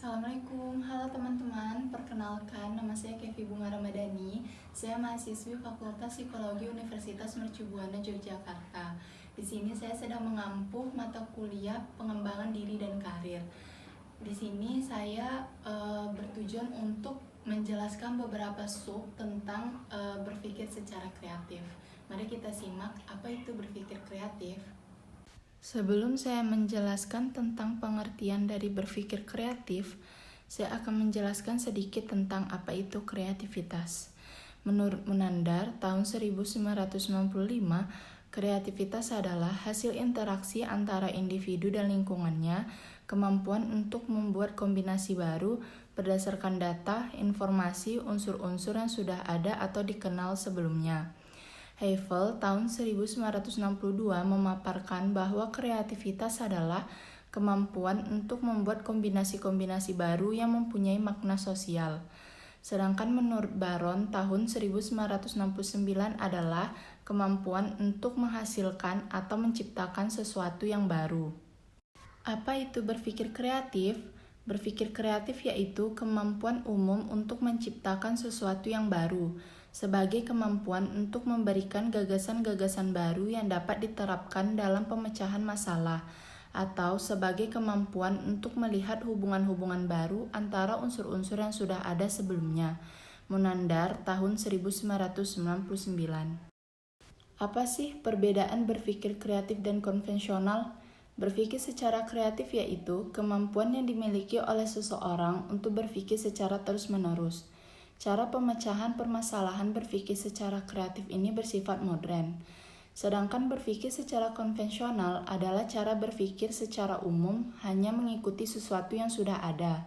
Assalamualaikum, halo teman-teman. Perkenalkan, nama saya Kevi Bunga Ramadhani. Saya mahasiswi Fakultas Psikologi Universitas Mercu Buana Yogyakarta. Di sini saya sedang mengampu mata kuliah pengembangan diri dan karir. Di sini saya bertujuan untuk menjelaskan beberapa sub tentang berpikir secara kreatif. Mari kita simak apa itu berpikir kreatif. Sebelum saya menjelaskan tentang pengertian dari berpikir kreatif, saya akan menjelaskan sedikit tentang apa itu kreativitas. Menurut Munandar, tahun 1995, kreativitas adalah hasil interaksi antara individu dan lingkungannya, kemampuan untuk membuat kombinasi baru berdasarkan data, informasi, unsur-unsur yang sudah ada atau dikenal sebelumnya. Eiffel tahun 1962 memaparkan bahwa kreativitas adalah kemampuan untuk membuat kombinasi-kombinasi baru yang mempunyai makna sosial. Sedangkan menurut Baron tahun 1969 adalah kemampuan untuk menghasilkan atau menciptakan sesuatu yang baru. Apa itu berpikir kreatif? Berpikir kreatif yaitu kemampuan umum untuk menciptakan sesuatu yang baru, sebagai kemampuan untuk memberikan gagasan-gagasan baru yang dapat diterapkan dalam pemecahan masalah, atau sebagai kemampuan untuk melihat hubungan-hubungan baru antara unsur-unsur yang sudah ada sebelumnya. Munandar tahun 1999. Apa sih perbedaan berpikir kreatif dan konvensional? Berpikir secara kreatif yaitu kemampuan yang dimiliki oleh seseorang untuk berpikir secara terus-menerus. Cara pemecahan permasalahan berpikir secara kreatif ini bersifat modern. Sedangkan berpikir secara konvensional adalah cara berpikir secara umum hanya mengikuti sesuatu yang sudah ada.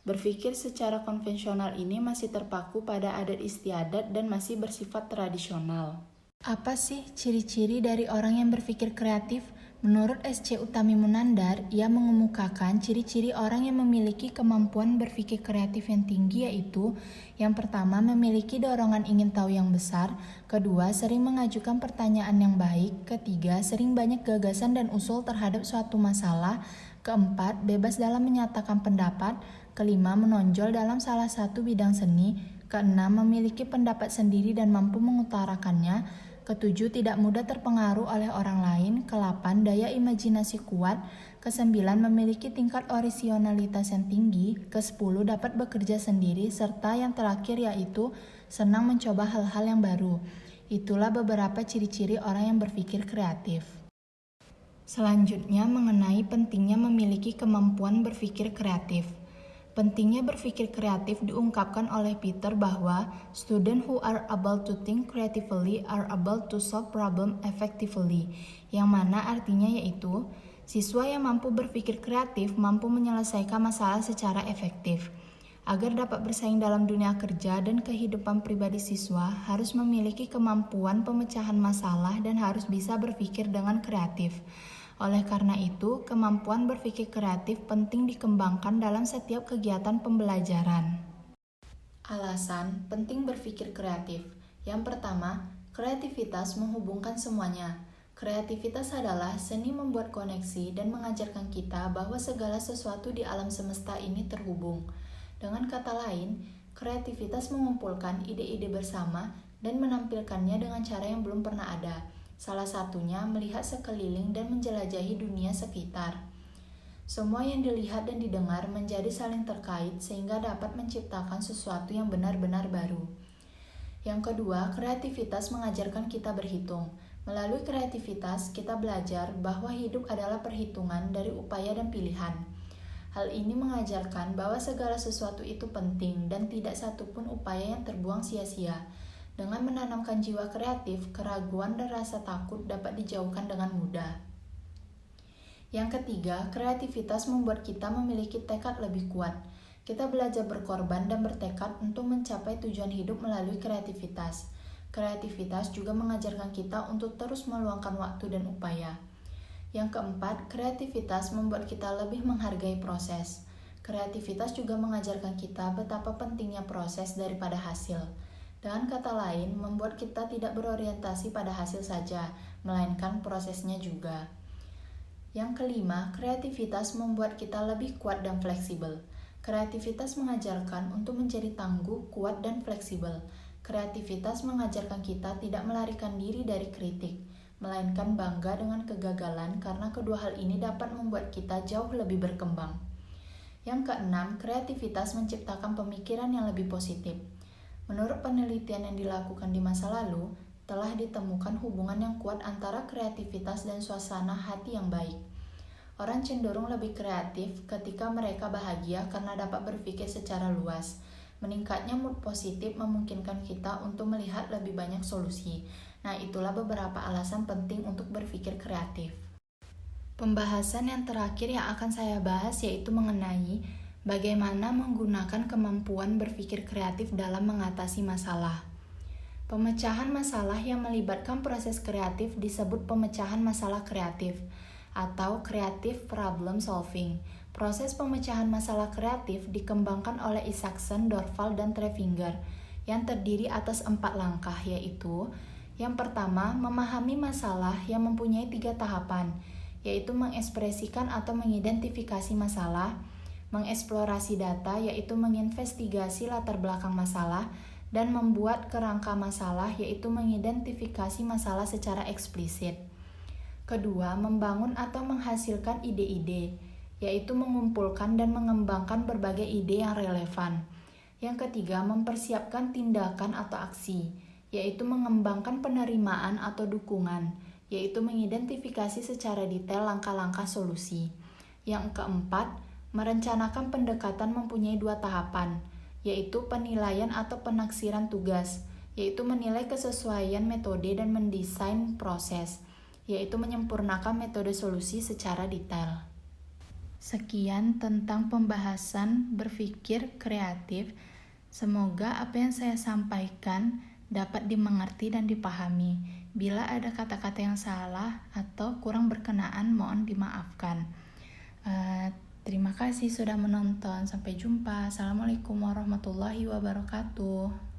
Berpikir secara konvensional ini masih terpaku pada adat istiadat dan masih bersifat tradisional. Apa sih ciri-ciri dari orang yang berpikir kreatif? Menurut S.C. Utami Munandar, ia mengemukakan ciri-ciri orang yang memiliki kemampuan berpikir kreatif yang tinggi yaitu yang pertama, memiliki dorongan ingin tahu yang besar, kedua, sering mengajukan pertanyaan yang baik, ketiga, sering banyak gagasan dan usul terhadap suatu masalah, keempat, bebas dalam menyatakan pendapat, kelima, menonjol dalam salah satu bidang seni, keenam, memiliki pendapat sendiri dan mampu mengutarakannya, ketujuh, tidak mudah terpengaruh oleh orang lain, ke-8, daya imajinasi kuat, ke-9, memiliki tingkat orisinalitas yang tinggi, ke-10, dapat bekerja sendiri, serta yang terakhir yaitu senang mencoba hal-hal yang baru. Itulah beberapa ciri-ciri orang yang berpikir kreatif. Selanjutnya mengenai pentingnya memiliki kemampuan berpikir kreatif. Pentingnya berpikir kreatif diungkapkan oleh Peter bahwa students who are able to think creatively are able to solve problem effectively, yang mana artinya yaitu siswa yang mampu berpikir kreatif mampu menyelesaikan masalah secara efektif. Agar dapat bersaing dalam dunia kerja dan kehidupan pribadi siswa harus memiliki kemampuan pemecahan masalah dan harus bisa berpikir dengan kreatif. Oleh karena itu, kemampuan berpikir kreatif penting dikembangkan dalam setiap kegiatan pembelajaran. Alasan penting berpikir kreatif. Yang pertama, kreativitas menghubungkan semuanya. Kreativitas adalah seni membuat koneksi dan mengajarkan kita bahwa segala sesuatu di alam semesta ini terhubung. Dengan kata lain, kreativitas mengumpulkan ide-ide bersama dan menampilkannya dengan cara yang belum pernah ada. Salah satunya melihat sekeliling dan menjelajahi dunia sekitar. Semua yang dilihat dan didengar menjadi saling terkait sehingga dapat menciptakan sesuatu yang benar-benar baru. Yang kedua, kreativitas mengajarkan kita berhitung. Melalui kreativitas, kita belajar bahwa hidup adalah perhitungan dari upaya dan pilihan. Hal ini mengajarkan bahwa segala sesuatu itu penting dan tidak satupun upaya yang terbuang sia-sia. Dengan menanamkan jiwa kreatif, keraguan dan rasa takut dapat dijauhkan dengan mudah. Yang ketiga, kreativitas membuat kita memiliki tekad lebih kuat. Kita belajar berkorban dan bertekad untuk mencapai tujuan hidup melalui kreativitas. Kreativitas juga mengajarkan kita untuk terus meluangkan waktu dan upaya. Yang keempat, kreativitas membuat kita lebih menghargai proses. Kreativitas juga mengajarkan kita betapa pentingnya proses daripada hasil. Dengan kata lain, membuat kita tidak berorientasi pada hasil saja, melainkan prosesnya juga. Yang kelima, kreativitas membuat kita lebih kuat dan fleksibel. Kreativitas mengajarkan untuk menjadi tangguh, kuat, dan fleksibel. Kreativitas mengajarkan kita tidak melarikan diri dari kritik, melainkan bangga dengan kegagalan karena kedua hal ini dapat membuat kita jauh lebih berkembang. Yang keenam, kreativitas menciptakan pemikiran yang lebih positif. Menurut penelitian yang dilakukan di masa lalu, telah ditemukan hubungan yang kuat antara kreativitas dan suasana hati yang baik. Orang cenderung lebih kreatif ketika mereka bahagia karena dapat berpikir secara luas. Meningkatnya mood positif memungkinkan kita untuk melihat lebih banyak solusi. Nah, itulah beberapa alasan penting untuk berpikir kreatif. Pembahasan yang terakhir yang akan saya bahas yaitu mengenai bagaimana menggunakan kemampuan berpikir kreatif dalam mengatasi masalah. Pemecahan masalah yang melibatkan proses kreatif disebut pemecahan masalah kreatif atau creative problem solving. Proses pemecahan masalah kreatif dikembangkan oleh Isaacson, Dorval, dan Trevinger yang terdiri atas 4 langkah, yaitu yang pertama, memahami masalah yang mempunyai 3 tahapan, yaitu mengekspresikan atau mengidentifikasi masalah, mengeksplorasi data, yaitu menginvestigasi latar belakang masalah, dan membuat kerangka masalah, yaitu mengidentifikasi masalah secara eksplisit. Kedua, membangun atau menghasilkan ide-ide, yaitu mengumpulkan dan mengembangkan berbagai ide yang relevan. Yang ketiga, mempersiapkan tindakan atau aksi, yaitu mengembangkan penerimaan atau dukungan, yaitu mengidentifikasi secara detail langkah-langkah solusi. Yang keempat, merencanakan pendekatan mempunyai 2 tahapan, yaitu penilaian atau penaksiran tugas, yaitu menilai kesesuaian metode dan mendesain proses, yaitu menyempurnakan metode solusi secara detail. Sekian tentang pembahasan berpikir kreatif. Semoga apa yang saya sampaikan dapat dimengerti dan dipahami. Bila ada kata-kata yang salah atau kurang berkenaan, mohon dimaafkan. Terima kasih sudah menonton. Sampai jumpa. Assalamualaikum warahmatullahi wabarakatuh.